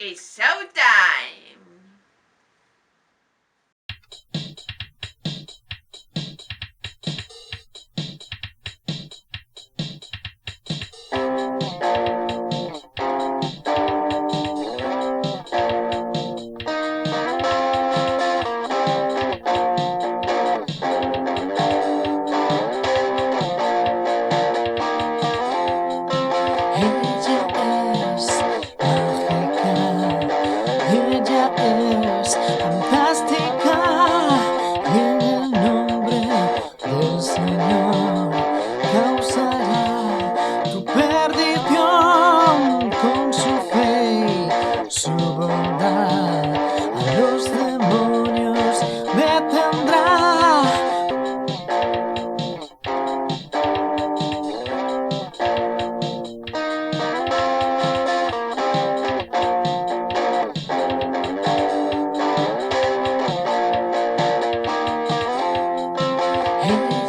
It's showtime. Ella es mágica, ella es fantástica, y en el nombre del Señor causará tu perdición con su fe y su bondad. A los demonios detendrá. Ella